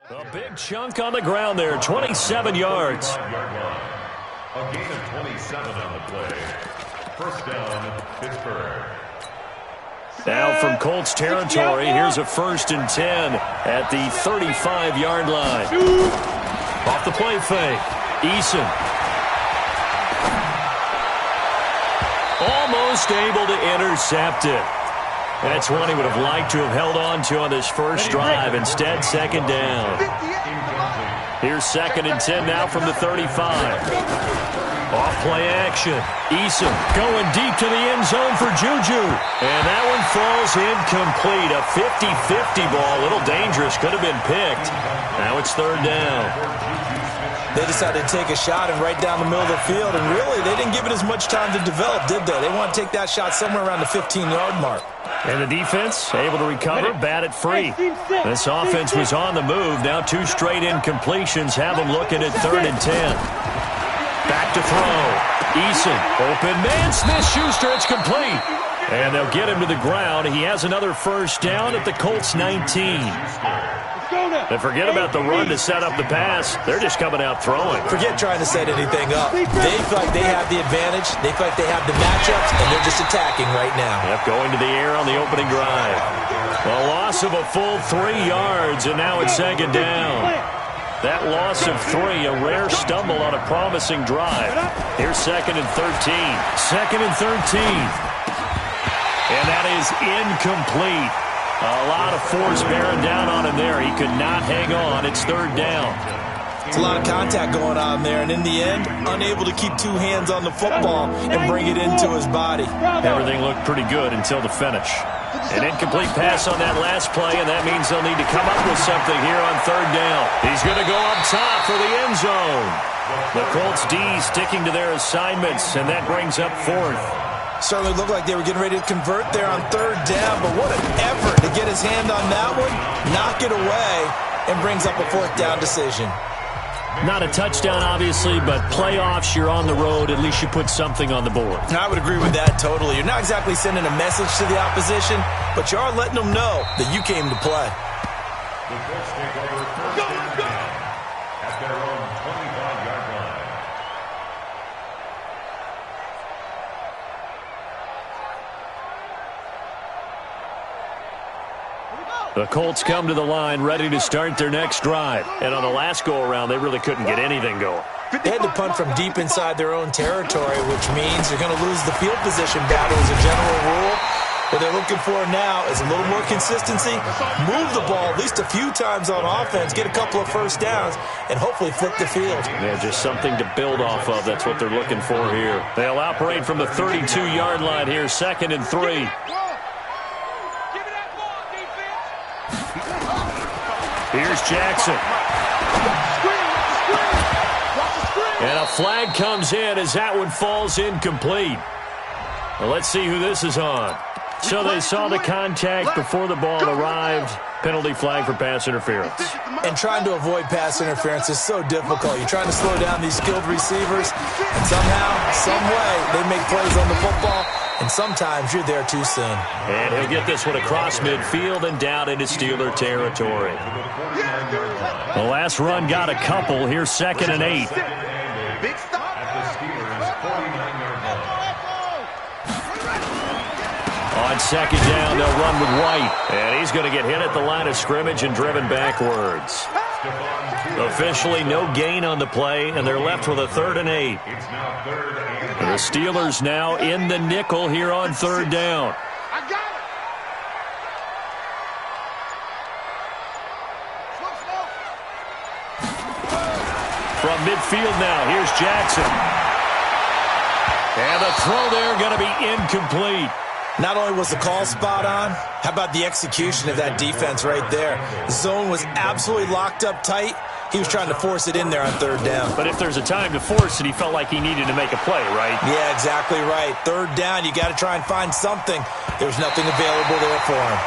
A big chunk on the ground there, 27 yards. A gain of 27 on the play. First down, Pittsburgh. Now from Colts territory, here's a 1st and 10 at the 35-yard line. Off the play fake, Eason. Almost able to intercept it. That's one he would have liked to have held on to on this first drive. Instead, 2nd down. Here's 2nd and 10 now from the 35. Off play action. Eason going deep to the end zone for Juju. And that one falls incomplete. A 50-50 ball. A little dangerous. Could have been picked. Now it's 3rd down. They decided to take a shot and right down the middle of the field. And really, they didn't give it as much time to develop, did they? They want to take that shot somewhere around the 15-yard mark. And the defense able to recover, bat it free. This offense was on the move. Now 2 straight incompletions have them looking at 3rd and 10. Back to throw. Eason, open man, Smith-Schuster, it's complete. And they'll get him to the ground. He has another first down at the Colts 19. But forget about the run to set up the pass. They're just coming out throwing. Forget trying to set anything up. They feel like they have the advantage. They feel like they have the matchups, and they're just attacking right now. Yep, going to the air on the opening drive. A loss of a full 3 yards, and now it's 2nd down. That loss of 3, a rare stumble on a promising drive. Here's 2nd and 13. 2nd and 13. And that is incomplete. A lot of force bearing down on him there. He could not hang on. It's 3rd down. It's a lot of contact going on there, and in the end, unable to keep 2 hands on the football and bring it into his body. Everything looked pretty good until the finish. An incomplete pass on that last play, and that means they'll need to come up with something here on 3rd down. He's going to go up top for the end zone. The Colts D sticking to their assignments, and that brings up 4th. Certainly looked like they were getting ready to convert there on 3rd down, but what an effort to get his hand on that one, knock it away, and brings up a 4th down decision. Not a touchdown, obviously, but playoffs, you're on the road. At least you put something on the board. I would agree with that totally. You're not exactly sending a message to the opposition, but you are letting them know that you came to play. The Colts take over 1st and 10 at their own 25-yard line. The Colts come to the line ready to start their next drive. And on the last go-around, they really couldn't get anything going. They had to punt from deep inside their own territory, which means you're going to lose the field position battle as a general rule. What they're looking for now is a little more consistency, move the ball at least a few times on offense, get a couple of first downs, and hopefully flip the field. Yeah, just something to build off of. That's what they're looking for here. They'll operate from the 32-yard line here, 2nd and 3. Here's Jackson. And a flag comes in as that one falls incomplete. Well, let's see who this is on. So they saw the contact before the ball arrived. Penalty flag for pass interference. And trying to avoid pass interference is so difficult. You're trying to slow down these skilled receivers, and somehow, some way, they make plays on the football, and sometimes you're there too soon. And he'll get this one across midfield and down into Steeler territory. The last run got a couple. Here's 2nd and 8. Big stop at the Steelers' 49-yard line. On 2nd down, they'll run with White. And he's going to get hit at the line of scrimmage and driven backwards. Officially no gain on the play, and they're left with a 3rd and 8. It's now 3rd and 8. The Steelers now in the nickel here on 3rd down. From midfield now, here's Jackson. And the throw there going to be incomplete. Not only was the call spot on, how about the execution of that defense right there? The zone was absolutely locked up tight. He was trying to force it in there on 3rd down. But if there's a time to force it, he felt like he needed to make a play, right? Yeah, exactly right. 3rd down, you got to try and find something. There's nothing available there for him.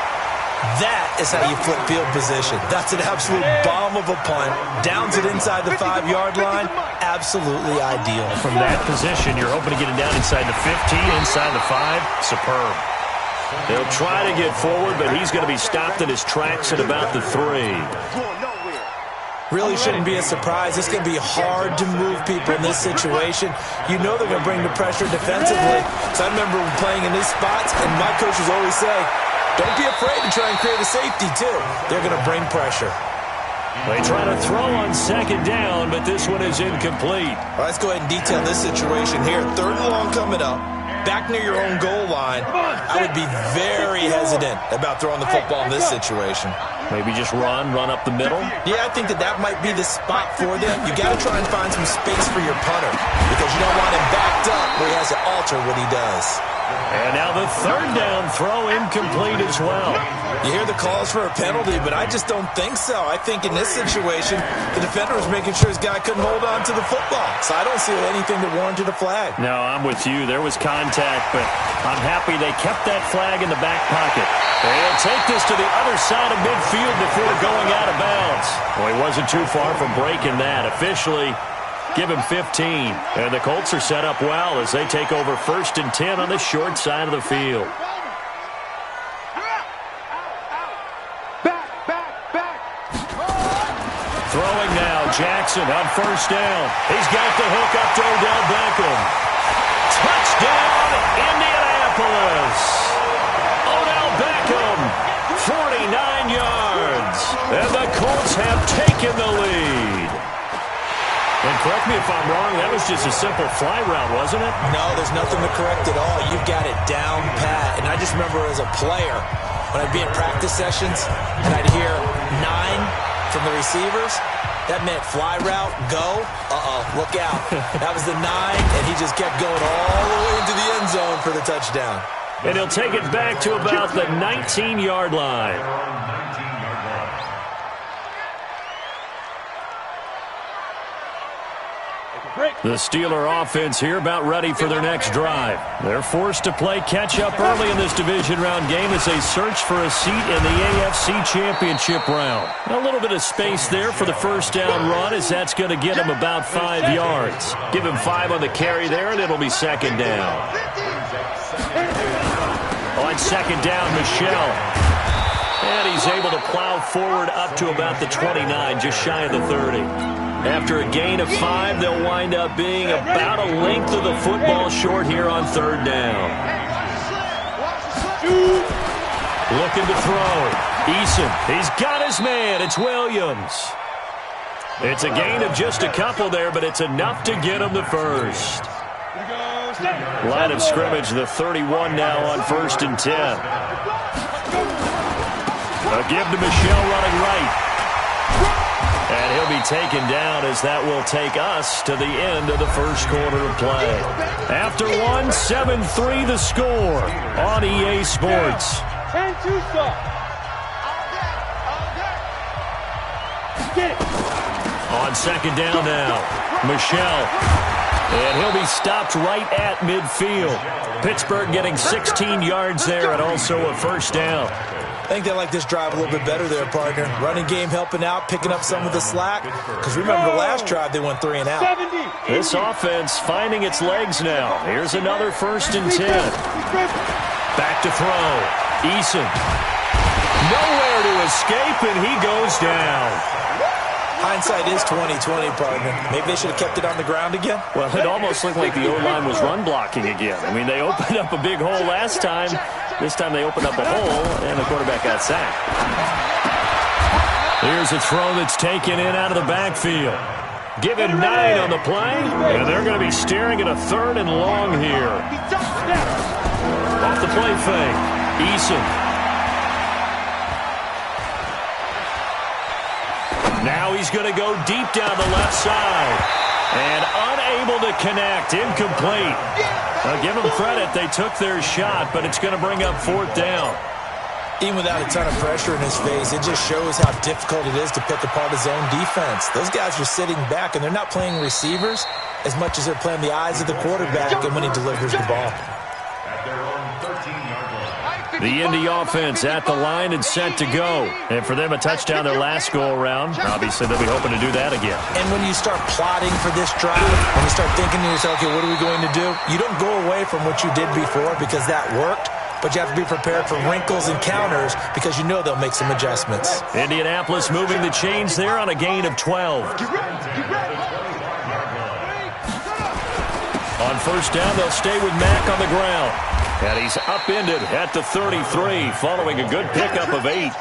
That is how you flip field position. That's an absolute bomb of a punt. Downs it inside the 5-yard line. Absolutely ideal. From that position, you're hoping to get it down inside the 15, inside the 5. Superb. They'll try to get forward, but he's going to be stopped in his tracks at about the 3. Really shouldn't be a surprise. It's going to be hard to move people in this situation. You know they're going to bring the pressure defensively. So I remember playing in these spots, and my coaches always say, don't be afraid to try and create a safety, too. They're going to bring pressure. They try to throw on second down, but this one is incomplete. Well, let's go ahead and detail this situation here. 3rd and long coming up. Back near your own goal line, I would be very hesitant about throwing the football in this situation. Maybe just run up the middle? Yeah, I think that might be the spot for them. You got to try and find some space for your punter because you don't want him backed up where he has to alter what he does. And now the 3rd down throw incomplete as well. You hear the calls for a penalty, but I just don't think so. I think in this situation, the defender was making sure his guy couldn't hold on to the football. So I don't see anything that warranted a flag. No, I'm with you. There was contact, but I'm happy they kept that flag in the back pocket. They'll take this to the other side of midfield before going out of bounds. Well, he wasn't too far from breaking that. Officially, give him 15. And the Colts are set up well as they take over 1st and 10 on the short side of the field. Throwing now, Jackson on 1st down. He's got the hook up to Odell Beckham. Touchdown, Indianapolis. Odell Beckham, 49 yards. And the Colts have taken the lead. And correct me if I'm wrong, that was just a simple fly route, wasn't it? No, there's nothing to correct at all. You've got it down pat. And I just remember as a player, when I'd be in practice sessions, and I'd hear 9 from the receivers, that meant fly route, go, look out. That was the 9, and he just kept going all the way into the end zone for the touchdown. And he'll take it back to about the 19-yard line. The Steeler offense here about ready for their next drive. They're forced to play catch-up early in this division round game as they search for a seat in the AFC Championship round. A little bit of space there for the 1st down run as that's going to get him about 5 yards. Give him 5 on the carry there, and it'll be 2nd down. On 2nd down, Michel. And he's able to plow forward up to about the 29, just shy of the 30. After a gain of 5, they'll wind up being about a length of the football short here on 3rd down. Looking to throw. Eason, he's got his man. It's Williams. It's a gain of just a couple there, but it's enough to get him the 1st. Line of scrimmage, the 31 now on 1st and 10. A give to Michel running right. And he'll be taken down as that will take us to the end of the 1st quarter of play. After 1, 7-3 the score on EA Sports. On 2nd down now, Michel. And he'll be stopped right at midfield. Pittsburgh getting 16 yards there and also a 1st down. I think they like this drive a little bit better there, partner. Running game helping out, picking up some of the slack. Because remember the last drive, they went 3 and out. This offense finding its legs now. Here's another 1st and 10. Back to throw. Eason. Nowhere to escape, and he goes down. Hindsight is 20/20, partner. Maybe they should have kept it on the ground again. Well, it almost looked like the O-line was run blocking again. I mean, they opened up a big hole last time. This time they opened up a hole, and the quarterback got sacked. Here's a throw that's taken in out of the backfield. Give it 9 on the play, and they're going to be staring at a 3rd and long here. Off the play fake, Eason. Now he's going to go deep down the left side. And unable to connect, incomplete. I'll give them credit, they took their shot, but it's going to bring up 4th down. Even without a ton of pressure in his face, it just shows how difficult it is to pick apart his own defense. Those guys are sitting back, and they're not playing receivers as much as they're playing the eyes of the quarterback and when he delivers the ball. The Indy offense at the line and set to go. And for them, a touchdown their last go-around. Obviously, they'll be hoping to do that again. And when you start plotting for this drive, when you start thinking to yourself, okay, what are we going to do? You don't go away from what you did before because that worked. but you have to be prepared for wrinkles and counters because you know they'll make some adjustments. Indianapolis moving the chains there on a gain of 12. On first down, they'll stay with Mack on the ground. And he's upended at the 33 following a good pickup of 8.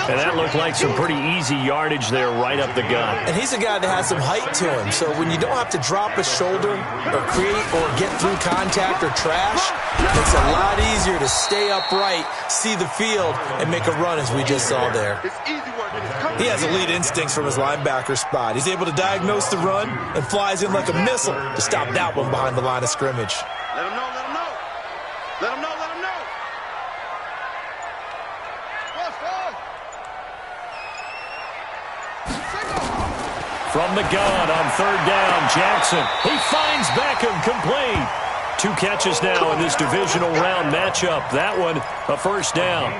And that looked like some pretty easy yardage there right up the gut. And he's a guy that has some height to him, so when you don't have to drop a shoulder or create or get through contact or trash, it makes it a lot easier to stay upright, see the field, and make a run as we just saw there. He has elite instincts from his linebacker spot. He's able to diagnose the run and flies in like a missile to stop that one behind the line of scrimmage. Let him know, let him know. Let him know, let him know. From the gun on third down, Jackson. He finds Beckham complete. 2 catches now in this divisional round matchup. That one, a first down.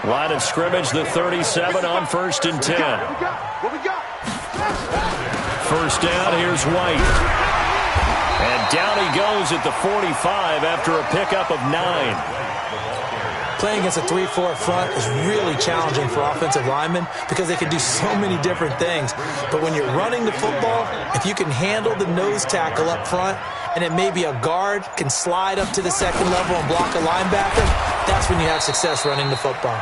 Line of scrimmage, the 37 on first and 10. First down, here's White. And down he goes at the 45 after a pickup of 9. Playing against a 3-4 front is really challenging for offensive linemen because they can do so many different things. But when you're running the football, if you can handle the nose tackle up front, and then maybe a guard can slide up to the second level and block a linebacker, that's when you have success running the football.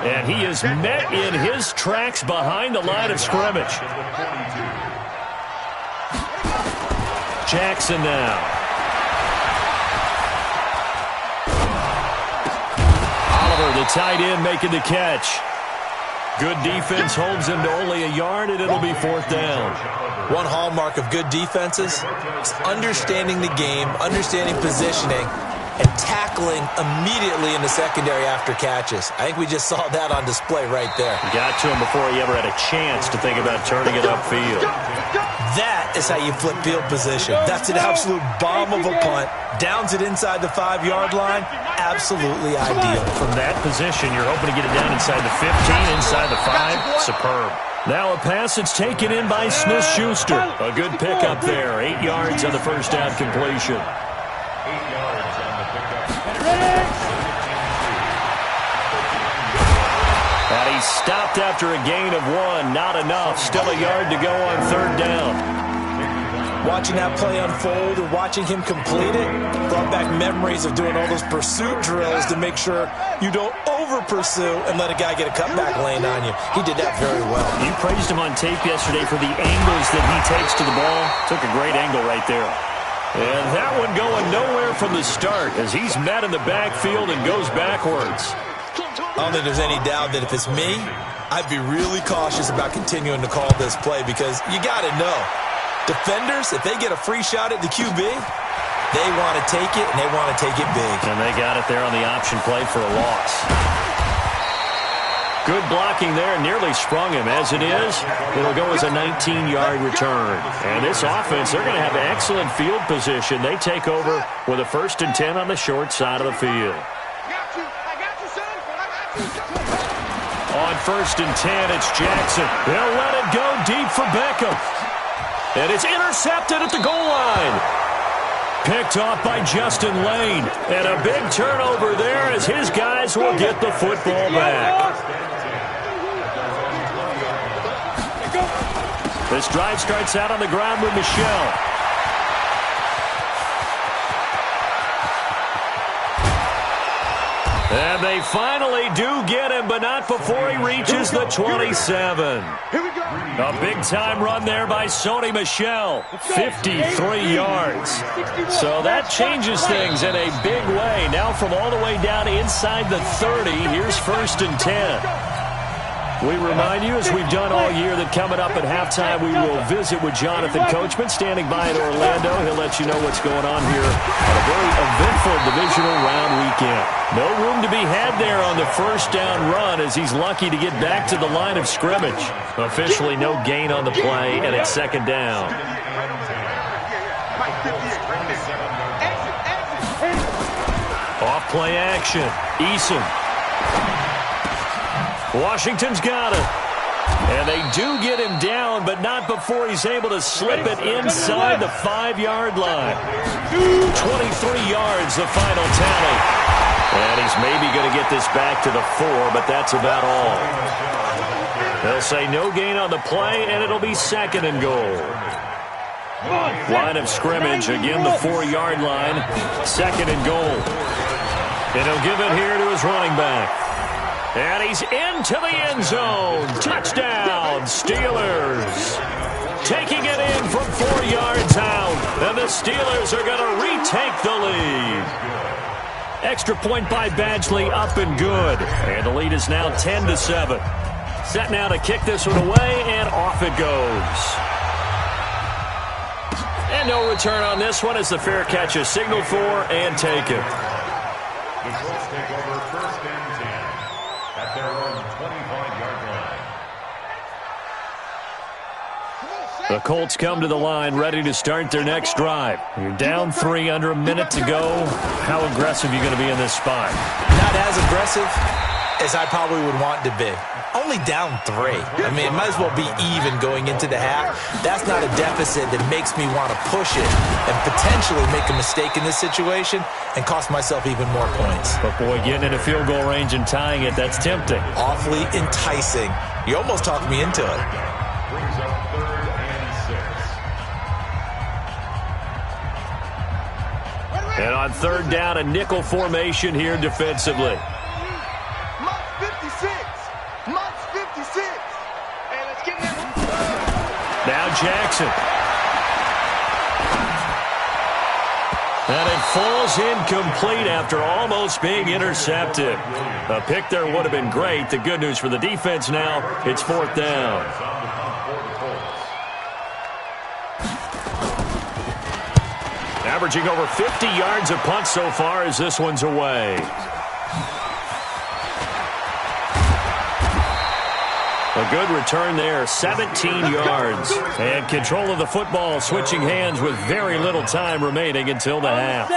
And he is met in his tracks behind the line of scrimmage. Jackson now. The tight end making the catch. Good defense holds him to only a yard, and it'll be fourth down. One hallmark of good defenses is understanding the game, understanding positioning, and tackling immediately in the secondary after catches. I think we just saw that on display right there. Got to him before he ever had a chance to think about turning it upfield. That is how you flip field position. That's an absolute bomb of a punt. Downs it inside the 5-yard line. Absolutely ideal. From that position, you're hoping to get it down inside the 15, inside the 5. Superb. Now a pass that's taken in by Smith-Schuster. A good pickup there. 8 yards on the first down completion. 8 yards on the pickup. And he stopped after a gain of 1. Not enough. Still a yard to go on third down. Watching that play unfold and watching him complete it brought back memories of doing all those pursuit drills to make sure you don't over-pursue and let a guy get a cutback lane on you. He did that very well. You praised him on tape yesterday for the angles that he takes to the ball. Took a great angle right there. And that one going nowhere from the start as he's met in the backfield and goes backwards. I don't think there's any doubt that if it's me, I'd be really cautious about continuing to call this play because you got to know. Defenders, if they get a free shot at the QB, they want to take it, and they want to take it big. And they got it there on the option play for a loss. Good blocking there, nearly sprung him. As it is, it'll go as a 19-yard return. And this offense, they're going to have excellent field position. They take over with a first and 10 on the short side of the field. On first and 10, it's Jackson. They'll let it go deep for Beckham. And it's intercepted at the goal line. Picked off by Justin Lane. And a big turnover there as his guys will get the football back. This drive starts out on the ground with Michelle. And they finally do get him, but not before he reaches the 27. A big-time run there by Sony Michel, 53 yards. So that changes things in a big way. Now from all the way down inside the 30, here's first and 10. We remind you, as we've done all year, that coming up at halftime, we will visit with Jonathan Coachman, standing by in Orlando. He'll let you know what's going on here on a very eventful divisional round weekend. No room to be had there on the first down run as he's lucky to get back to the line of scrimmage. Officially no gain on the play, and it's second down. Off play action. Eason. Washington's got it. And they do get him down, but not before he's able to slip it inside the 5-yard line. 23 yards, the final tally. And he's maybe going to get this back to the 4, but that's about all. They'll say no gain on the play, and it'll be 2nd and goal. Line of scrimmage, again the 4-yard line, 2nd and goal. And he'll give it here to his running back. And he's into the end zone. Touchdown, Steelers. Taking it in from 4 yards out. And the Steelers are going to retake the lead. Extra point by Badgley, up and good. And the lead is now 10-7. Set now to kick this one away, and off it goes. And no return on this one as the fair catch is signaled for and taken. The Colts take over 1st and 10 at their own 25-yard line. The Colts come to the line ready to start their next drive. You're down 3, under a minute to go. How aggressive are you going to be in this spot? Not as aggressive as I probably would want to be. Only down 3. I mean, it might as well be even going into the half. That's not a deficit that makes me want to push it and potentially make a mistake in this situation and cost myself even more points. But, boy, getting into field goal range and tying it, that's tempting. Awfully enticing. You almost talked me into it. Brings up 3rd and 6. And on 3rd down, a nickel formation here defensively. Now Jackson. And it falls incomplete after almost being intercepted. A pick there would have been great. The good news for the defense now, it's 4th down. Averaging over 50 yards a punt so far as this one's away. A good return there, 17 yards. And control of the football, switching hands with very little time remaining until the half.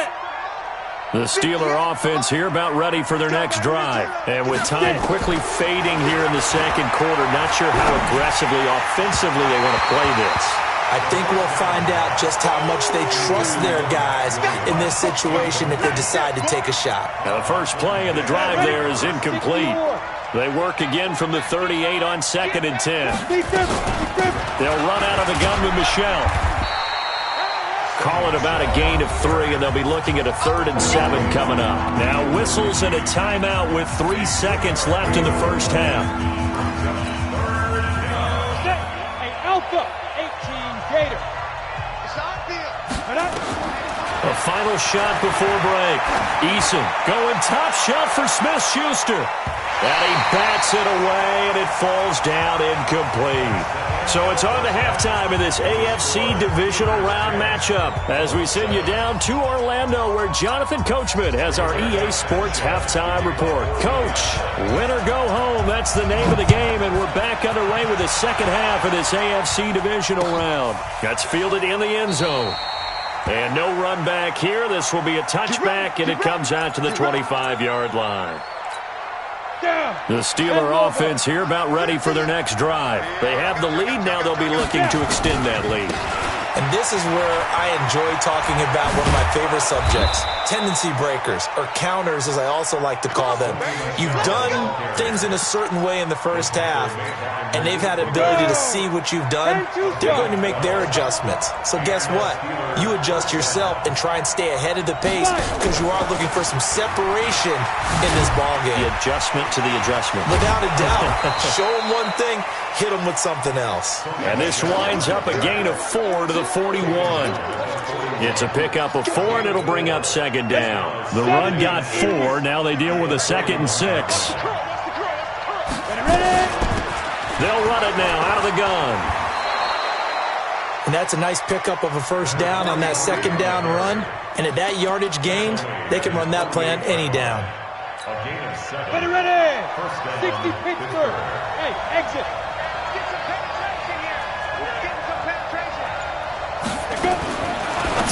The Steeler offense here about ready for their next drive. And with time quickly fading here in the 2nd quarter, not sure how aggressively, offensively they want to play this. I think we'll find out just how much they trust their guys in this situation if they decide to take a shot. Now the first play of the drive there is incomplete. They work again from the 38 on 2nd and 10. They'll run out of the gun with Michel. Call it about a gain of 3, and they'll be looking at a 3rd and 7 coming up. Now whistles and a timeout with 3 seconds left in the first half. Alpha 18 Gator. A final shot before break. Eason going top shelf for Smith-Schuster. And he bats it away, and it falls down incomplete. So it's on to halftime in this AFC divisional round matchup as we send you down to Orlando where Jonathan Coachman has our EA Sports halftime report. Coach, win or go home, that's the name of the game, and we're back underway with the second half of this AFC divisional round. That's fielded in the end zone. And no run back here. This will be a touchback, and it comes out to the 25-yard line. The Steeler offense here about ready for their next drive. They have the lead. Now they'll be looking to extend that lead. And this is where I enjoy talking about one of my favorite subjects, tendency breakers, or counters as I also like to call them. You've done things in a certain way in the first half, and they've had ability to see what you've done. They're going to make their adjustments. So guess what? You adjust yourself and try and stay ahead of the pace because you are looking for some separation in this ballgame. The adjustment to the adjustment. Without a doubt. Show them one thing, hit them with something else. And this winds up a gain of 4 to the 41. It's a pickup of 4, and it'll bring up second down. The run got 4. Now they deal with a 2nd and 6. They'll run it now out of the gun. And that's a nice pickup of a first down on that second down run. And at that yardage gained, they can run that play on any down. A gain of 7. Ready. 60 Pittsburgh. Hey, exit.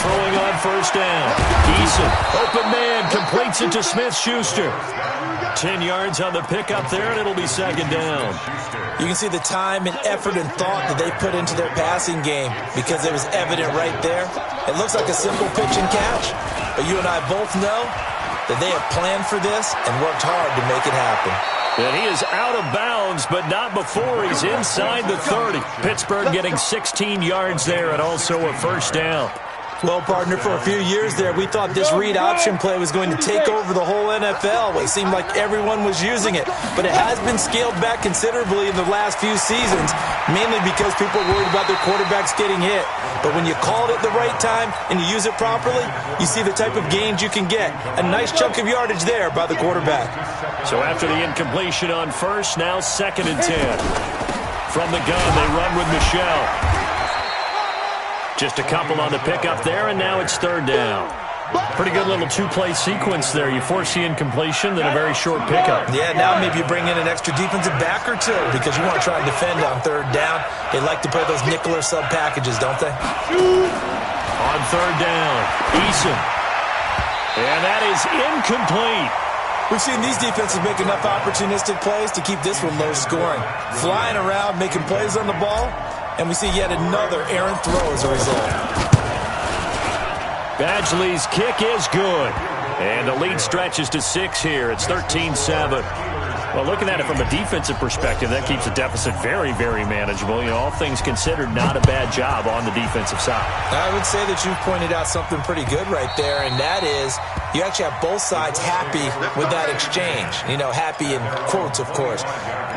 Throwing on first down. Eason, open man, completes it to Smith-Schuster. 10 yards on the pickup there, and it'll be second down. You can see the time and effort and thought that they put into their passing game because it was evident right there. It looks like a simple pitch and catch, but you and I both know that they have planned for this and worked hard to make it happen. And he is out of bounds, but not before he's inside the 30. Pittsburgh getting 16 yards there and also a first down. Well, partner, for a few years there, we thought this read option play was going to take over the whole NFL. It seemed like everyone was using it, but it has been scaled back considerably in the last few seasons, mainly because people are worried about their quarterbacks getting hit. But when you call it at the right time and you use it properly, you see the type of gains you can get. A nice chunk of yardage there by the quarterback. So after the incompletion on first, now second and 10. From the gun, they run with Michel. Just a couple on the pickup there, and now it's third down. Pretty good little two-play sequence there. You force the incompletion, then a very short pickup. Yeah, now maybe you bring in an extra defensive back or two because you want to try and defend on third down. They like to play those nickel or sub packages, don't they? On third down, Eason. And that is incomplete. We've seen these defenses make enough opportunistic plays to keep this one low scoring. Flying around, making plays on the ball, and we see yet another errant throw as a result. Badgley's kick is good. And the lead stretches to 6 here. It's 13-7. Well, looking at it from a defensive perspective, that keeps the deficit very, very manageable. You know, all things considered, not a bad job on the defensive side. I would say that you've pointed out something pretty good right there, and that is you actually have both sides happy with that exchange. You know, happy in quotes, of course.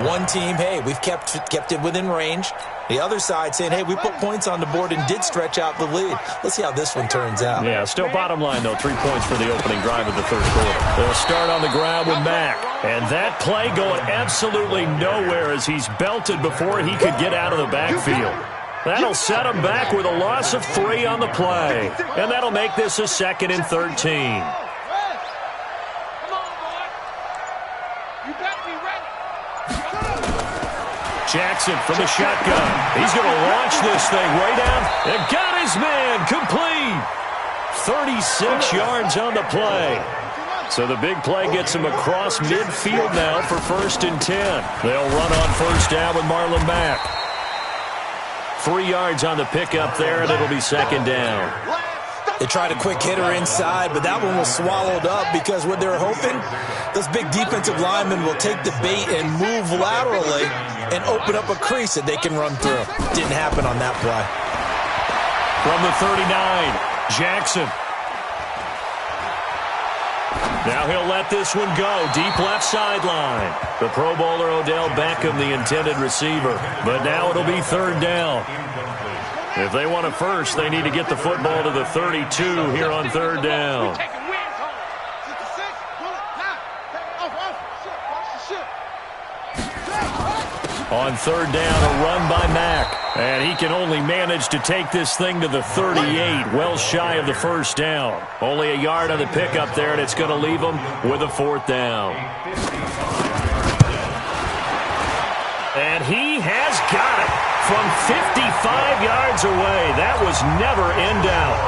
One team, hey, we've kept it within range. The other side saying, hey, we put points on the board and did stretch out the lead. Let's see how this one turns out. Yeah, still bottom line, though, 3 points for the opening drive of the third quarter. They'll start on the ground with Mack. And that play going absolutely nowhere as he's belted before he could get out of the backfield. That'll set him back with a loss of 3 on the play. And that'll make this a 2nd and 13. Jackson from the shotgun. He's going to launch this thing way down and got his man complete. 36 yards on the play. So the big play gets him across midfield now for 1st and 10. They'll run on first down with Marlon Mack. 3 yards on the pickup there, and it'll be 2nd down. They tried a quick hitter inside, but that one was swallowed up because what they're hoping, those big defensive linemen will take the bait and move laterally and open up a crease that they can run through. Didn't happen on that play. From the 39, Jackson. Now he'll let this one go. Deep left sideline. The Pro Bowler Odell Beckham, the intended receiver. But now it'll be 3rd down. If they want a first, they need to get the football to the 32 here on 3rd down. On 3rd down, a run by Mack. And he can only manage to take this thing to the 38, well shy of the 1st down. Only a yard on the pickup there, and it's going to leave him with a 4th down. And he has got it from 55 yards away. That was never in doubt.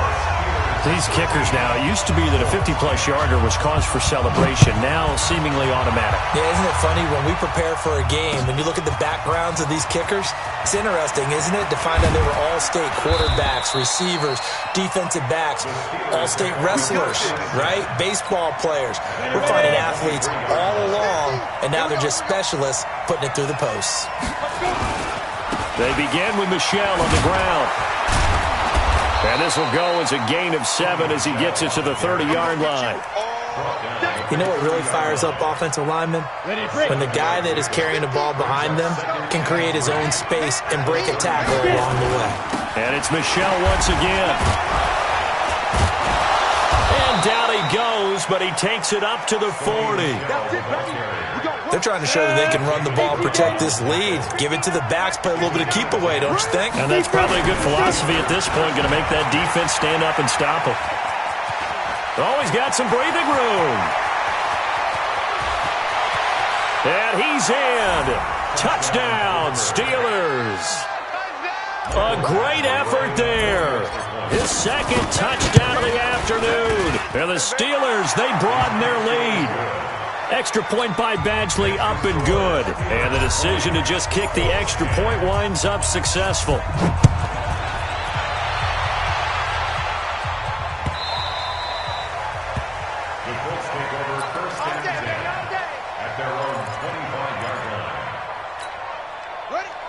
These kickers now, it used to be that a 50-plus yarder was cause for celebration. Now seemingly automatic. Yeah, isn't it funny when we prepare for a game, when you look at the backgrounds of these kickers, it's interesting, isn't it, to find out they were all-state quarterbacks, receivers, defensive backs, all-state wrestlers, right? Baseball players. We're finding athletes all along, and now they're just specialists putting it through the posts. They begin with Michel on the ground. And this will go as a gain of 7 as he gets it to the 30-yard line. You know what really fires up offensive linemen? When the guy that is carrying the ball behind them can create his own space and break a tackle along the way. And it's Michel once again. And down he goes, but he takes it up to the 40. They're trying to show that they can run the ball, protect this lead, give it to the backs, play a little bit of keep away, don't you think? And that's probably a good philosophy at this point, going to make that defense stand up and stop them. Always got some breathing room. And he's in. Touchdown, Steelers. A great effort there. His 2nd touchdown of the afternoon. And the Steelers, they broaden their lead. Extra point by Badgley, up and good. And the decision to just kick the extra point winds up successful.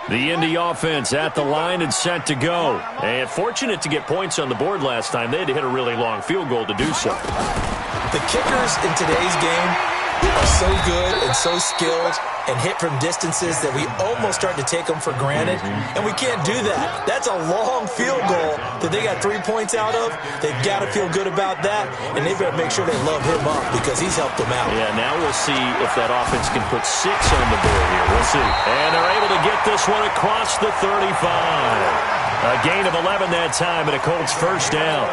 The Indy offense at the line and set to go. And fortunate to get points on the board last time. They had to hit a really long field goal to do so. The kickers in today's game are so good and so skilled and hit from distances that we almost start to take them for granted, and we can't do that. That's a long field goal that they got 3 points out of. They've got to feel good about that, and they better make sure they love him up because he's helped them out. Yeah, now we'll see if that offense can put 6 on the board here. We'll see. And they're able to get this one across the 35. A gain of 11 that time, and a Colts first down.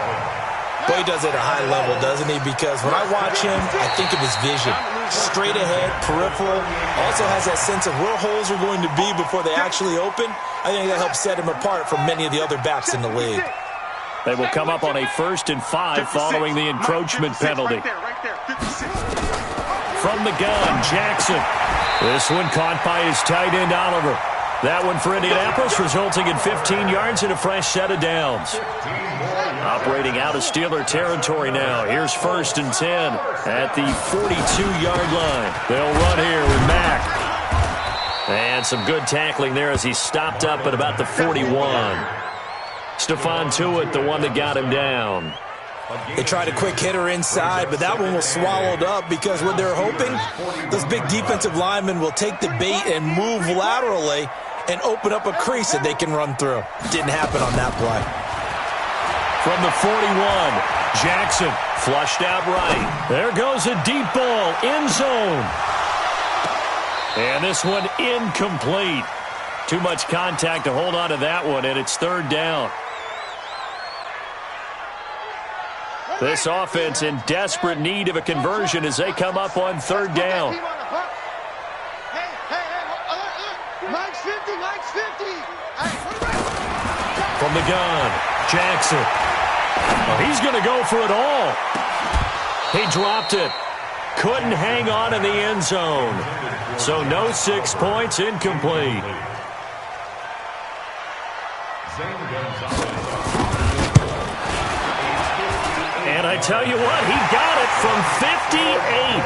Boy, he does it at a high level, doesn't he? Because when I watch him, I think of his vision. Straight ahead, peripheral. Also has that sense of where holes are going to be before they actually open. I think that helps set him apart from many of the other backs in the league. They will come up on a 1st and 5 following the encroachment penalty. From the gun, Jackson. This one caught by his tight end, Oliver. That one for Indianapolis, resulting in 15 yards and a fresh set of downs. Operating out of Steeler territory now. Here's 1st and 10 at the 42-yard line. They'll run here with Mack. And some good tackling there as he stopped up at about the 41. Stephon Tuitt, the one that got him down. They tried a quick hitter inside, but that one was swallowed up because what they're hoping, those big defensive linemen will take the bait and move laterally and open up a crease that they can run through. Didn't happen on that play. From the 41, Jackson flushed out right. There goes a deep ball, end zone. And this one incomplete. Too much contact to hold on to that one, and it's 3rd down. This offense in desperate need of a conversion as they come up on 3rd down. From the gun, Jackson. Oh, he's going to go for it all. He dropped it. Couldn't hang on in the end zone. So no 6 points, incomplete. And I tell you what, he got it from 58.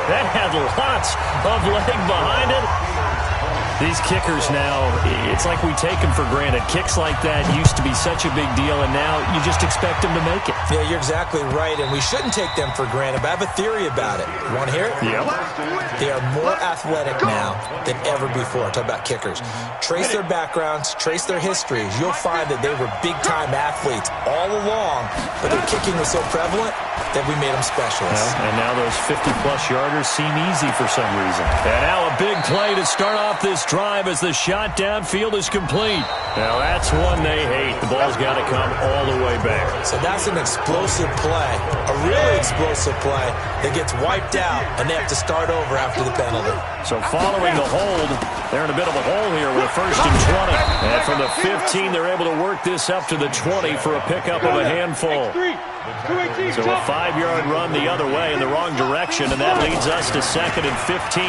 That had lots of leg behind it. These kickers now, it's like we take them for granted. Kicks like that used to be such a big deal, and now you just expect them to make it. Yeah, you're exactly right, and we shouldn't take them for granted, but I have a theory about it. You want to hear it? Yeah. They are more athletic now than ever before. Talk about kickers. Trace their backgrounds, trace their histories. You'll find that they were big-time athletes all along, but their kicking was so prevalent that we made them specialists. Well, and now those 50-plus yarders seem easy for some reason. And now a big play to start off this drive as the shot downfield is complete. Now that's one they hate. The ball's got to come all the way back. So that's an explosive play, a really explosive play that gets wiped out, and they have to start over after the penalty. So following the hold, they're in a bit of a hole here with a 1st and 20. And from the 15, they're able to work this up to the 20 for a pickup of a handful. So a 5-yard run the other way in the wrong direction, and that leads us to 2nd and 15.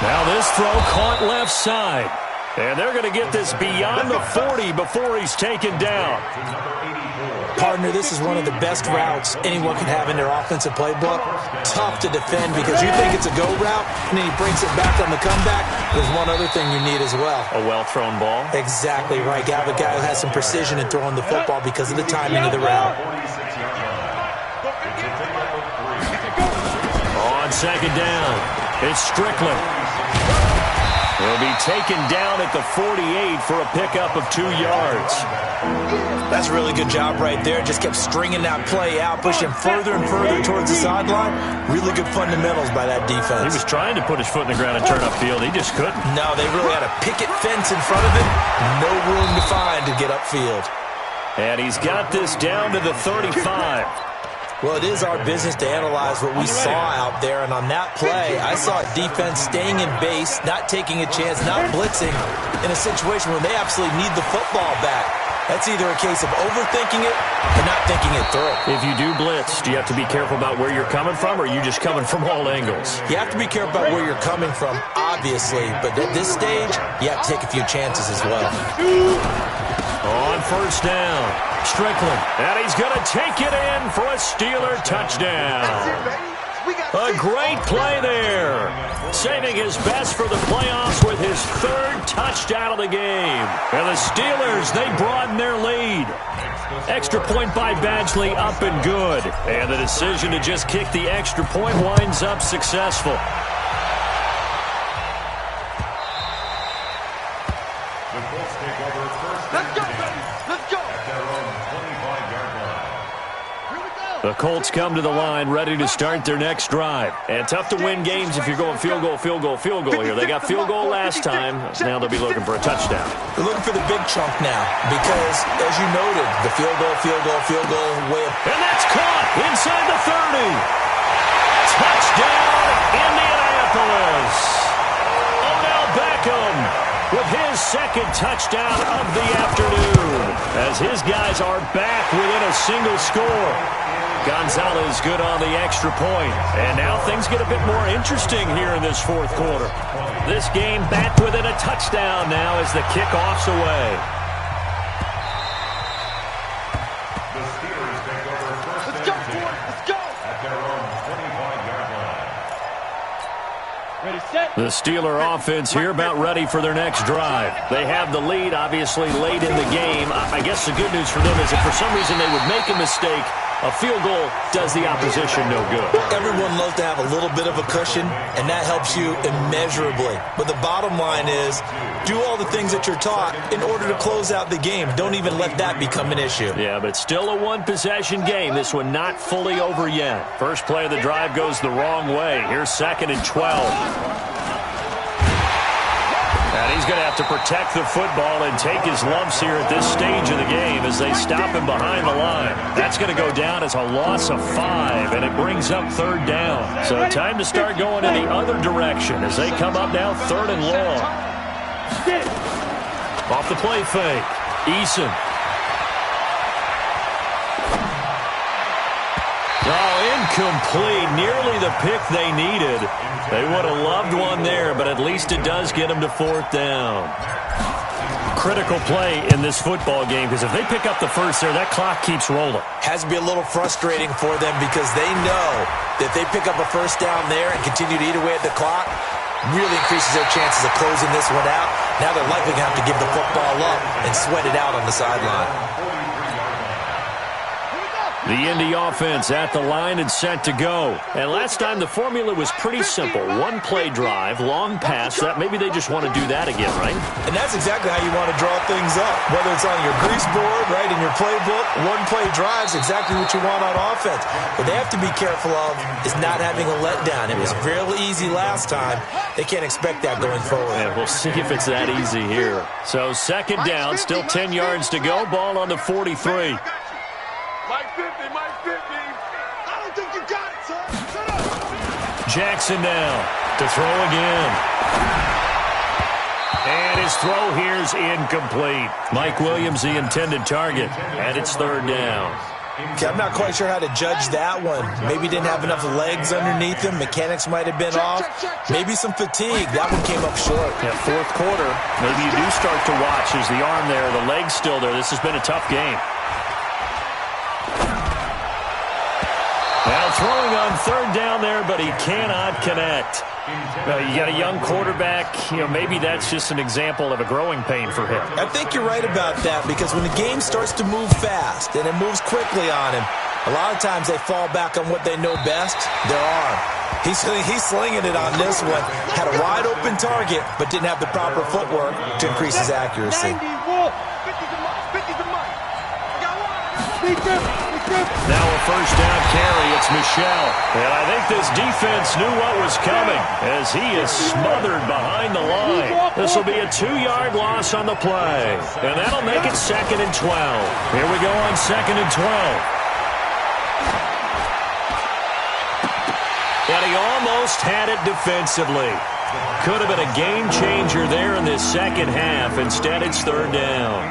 Now this throw caught left side. And they're going to get this beyond the 40 before he's taken down. Partner, this is one of the best routes anyone can have in their offensive playbook. Tough to defend because you think it's a go route, and then he breaks it back on the comeback. There's one other thing you need as well. A well-thrown ball. Exactly right. You have a guy who has some precision in throwing the football because of the timing of the route. On 2nd down, it's Strickland. He'll be taken down at the 48 for a pickup of 2 yards. That's a really good job right there. Just kept stringing that play out, pushing further and further towards the sideline. Really good fundamentals by that defense. He was trying to put his foot in the ground and turn upfield. He just couldn't. No, they really had a picket fence in front of him. No room to find to get upfield. And he's got this down to the 35. Well, it is our business to analyze what we saw out there, and on that play, I saw defense staying in base, not taking a chance, not blitzing in a situation where they absolutely need the football back. That's either a case of overthinking it or not thinking it through. If you do blitz, do you have to be careful about where you're coming from, or are you just coming from all angles? You have to be careful about where you're coming from, obviously, but at this stage, you have to take a few chances as well. On first down, Strickland, and he's going to take it in for a Steeler touchdown. A great play there, saving his best for the playoffs with his third touchdown of the game. And the Steelers, they broaden their lead. Extra point by Badgley, up and good. And the decision to just kick the extra point winds up successful. The Colts come to the line, ready to start their next drive. And tough to win games if you're going field goal here. They got field goal last time. Now they'll be looking for a touchdown. They're looking for the big chunk now because, as you noted, the field goal way up. And that's caught inside the 30. Touchdown, Indianapolis. Odell Beckham with his second touchdown of the afternoon as his guys are back within a single score. Gonzalez good on the extra point. And now things get a bit more interesting here in this fourth quarter. This game back within a touchdown now as the kickoff's away. The Steelers take over first and 10 at their own 25-yard line. Ready, set. The Steeler offense here about ready for their next drive. They have the lead, obviously, late in the game. I guess the good news for them is if for some reason they would make a mistake, a field goal does the opposition no good. Everyone loves to have a little bit of a cushion, and that helps you immeasurably. But the bottom line is, do all the things that you're taught in order to close out the game. Don't even let that become an issue. Yeah, but it's still a one-possession game. This one not fully over yet. First play of the drive goes the wrong way. Here's 2nd and 12. And he's going to have to protect the football and take his lumps here at this stage of the game as they stop him behind the line. That's going to go down as a loss of 5, and it brings up 3rd down. So time to start going in the other direction as they come up now 3rd and long. Off the play fake, Eason. Oh, incomplete. Nearly the pick they needed. They would have loved one there, but at least it does get them to 4th down. Critical play in this football game because if they pick up the first there, that clock keeps rolling. Has to be a little frustrating for them because they know that if they pick up a first down there and continue to eat away at the clock, really increases their chances of closing this one out. Now they're likely going to have to give the football up and sweat it out on the sideline. The Indy offense at the line and set to go. And last time the formula was pretty simple. One play drive, long pass. That maybe they just want to do that again, right? And that's exactly how you want to draw things up. Whether it's on your grease board, right, in your playbook, one play drive is exactly what you want on offense. What they have to be careful of is not having a letdown. It was fairly easy last time. They can't expect that going forward. Yeah, we'll see if it's that easy here. So 2nd down, still 10 yards to go. Ball on the 43. Mike 50, Mike 50. I don't think you got it, son. Shut up. Jackson now to throw again. And his throw here's incomplete. Mike Williams, the intended target, and it's 3rd down. Okay, I'm not quite sure how to judge that one. Maybe didn't have enough legs underneath him. Mechanics might have been off. Maybe some fatigue. That one came up short. Yeah, 4th quarter. Maybe you do start to watch as the arm there, the leg's still there. This has been a tough game. Now throwing on 3rd down there, but he cannot connect. You got a young quarterback. Maybe that's just an example of a growing pain for him. I think you're right about that because when the game starts to move fast and it moves quickly on him, a lot of times they fall back on what they know best, their arm. He's slinging it on this one. Had a wide open target, but didn't have the proper footwork to increase his accuracy. 90 wolf. 50's a month. 50's a month. I got one. Now a first down carry. It's Michel. And I think this defense knew what was coming as he is smothered behind the line. This will be a 2-yard loss on the play. And that'll make it 2nd and 12. Here we go on 2nd and 12. And he almost had it defensively. Could have been a game changer there in this second half. Instead, it's 3rd down.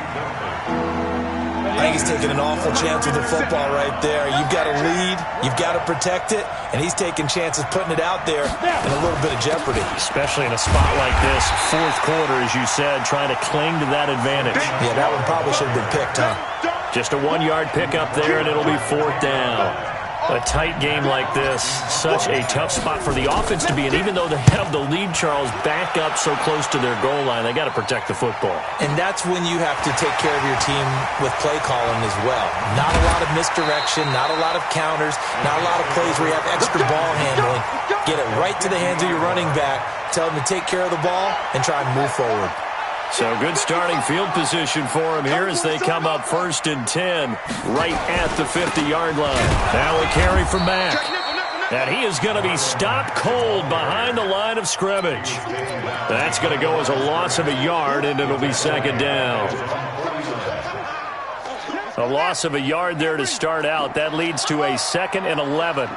I think he's taking an awful chance with the football right there. You've got to lead, you've got to protect it, and he's taking chances putting it out there in a little bit of jeopardy. Especially in a spot like this, fourth quarter, as you said, trying to cling to that advantage. Yeah, that one probably should have been picked, huh? Just a 1-yard pickup there, and it'll be fourth down. A tight game like this, such a tough spot for the offense to be in. Even though they have the lead, Charles, back up so close to their goal line, they got to protect the football. And that's when you have to take care of your team with play calling as well. Not a lot of misdirection, not a lot of counters, not a lot of plays where you have extra ball handling. Get it right to the hands of your running back, tell them to take care of the ball, and try and move forward. So good starting field position for him here as they come up 1st and 10 right at the 50-yard line. Now a carry from Mack. And he is going to be stopped cold behind the line of scrimmage. That's going to go as a loss of a yard, and it'll be 2nd down. A loss of a yard there to start out. That leads to a 2nd and 11.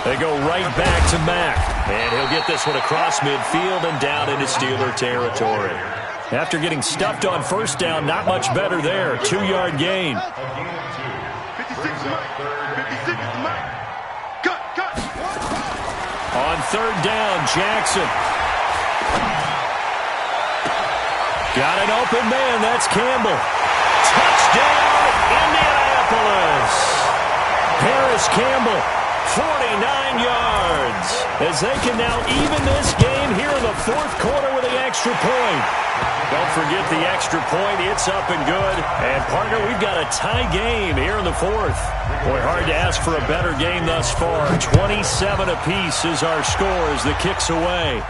They go right back to Mack. And he'll get this one across midfield and down into Steeler territory. After getting stuffed on 1st down, not much better there. 2-yard gain. 56 Mike. Cut. On 3rd down, Jackson. Got an open man. That's Campbell. Touchdown, Indianapolis. Paris Campbell. 49 yards as they can now even this game here in the 4th quarter with the extra point. Don't forget the extra point. It's up and good. And, partner, we've got a tie game here in the 4th. Boy, hard to ask for a better game thus far. 27 apiece is our score as the kick's away.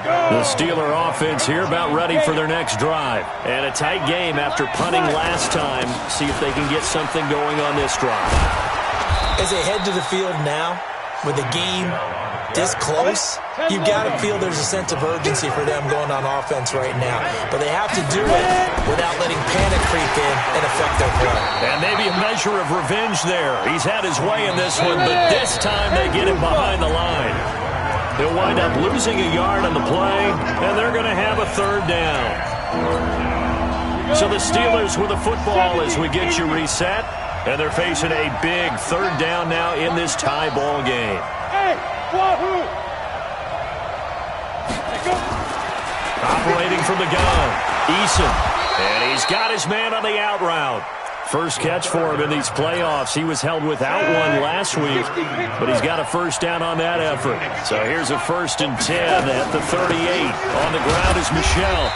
The Steeler offense here about ready for their next drive. And a tight game after punting last time. See if they can get something going on this drive. As they head to the field now, with the game this close, you've got to feel there's a sense of urgency for them going on offense right now. But they have to do it without letting panic creep in and affect their play. And maybe a measure of revenge there. He's had his way in this one, but this time they get him behind the line. They'll wind up losing a yard on the play, and they're going to have a 3rd down. So the Steelers with the football as we get you reset, and they're facing a big 3rd down now in this tie ball game. Operating from the gun, Eason, and he's got his man on the out route. First catch for him in these playoffs. He was held without one last week, but he's got a 1st down on that effort. So here's a 1st and 10 at the 38. On the ground is Michel.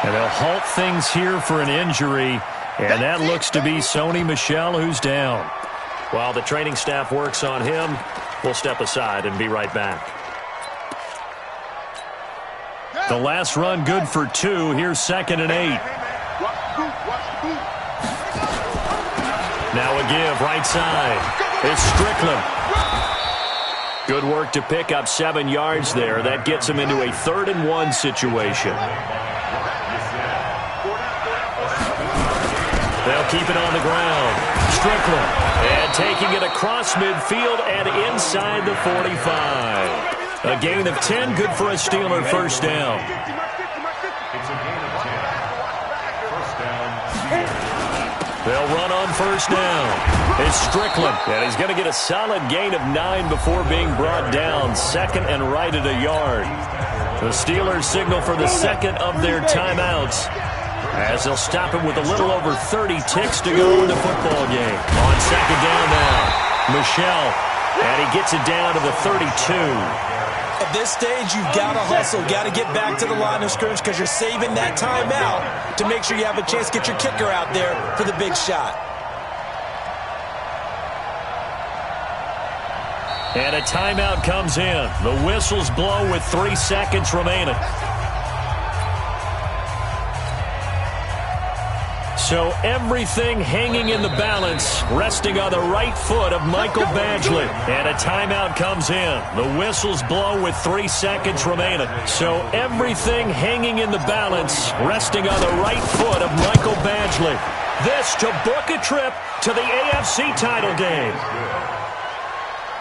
And they'll halt things here for an injury, and that looks to be Sony Michel who's down. While the training staff works on him, we'll step aside and be right back. The last run good for 2. Here's 2nd and 8. Now a give, right side. It's Strickland. Good work to pick up 7 yards there. That gets him into a 3rd and 1 situation. They'll keep it on the ground. Strickland. And taking it across midfield and inside the 45. A gain of 10, good for a Steeler 1st down. They'll run on 1st down. It's Strickland, and he's going to get a solid gain of 9 before being brought down. 2nd and right at a yard. The Steelers signal for the 2nd of their timeouts as they'll stop him with a little over 30 ticks to go in the football game. On 2nd down now, Michel, and he gets it down to the 32. At this stage, you've got to hustle, got to get back to the line of scrimmage because you're saving that timeout to make sure you have a chance to get your kicker out there for the big shot. And a timeout comes in. The whistles blow with 3 seconds remaining. So everything hanging in the balance, resting on the right foot of Michael Badgley. And a timeout comes in. The whistles blow with 3 seconds remaining. So everything hanging in the balance, resting on the right foot of Michael Badgley. This to book a trip to the AFC title game.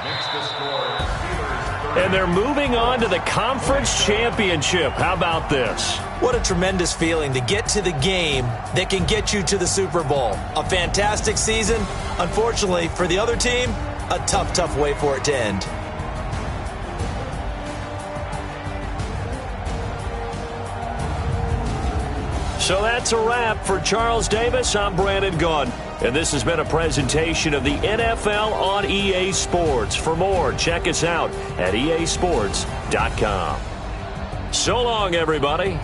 Makes the score Steelers 30. And they're moving on to the conference championship. How about this? What a tremendous feeling to get to the game that can get you to the Super Bowl. A fantastic season. Unfortunately, for the other team, a tough, tough way for it to end. So that's a wrap. For Charles Davis, I'm Brandon Gunn. And this has been a presentation of the NFL on EA Sports. For more, check us out at easports.com. So long, everybody.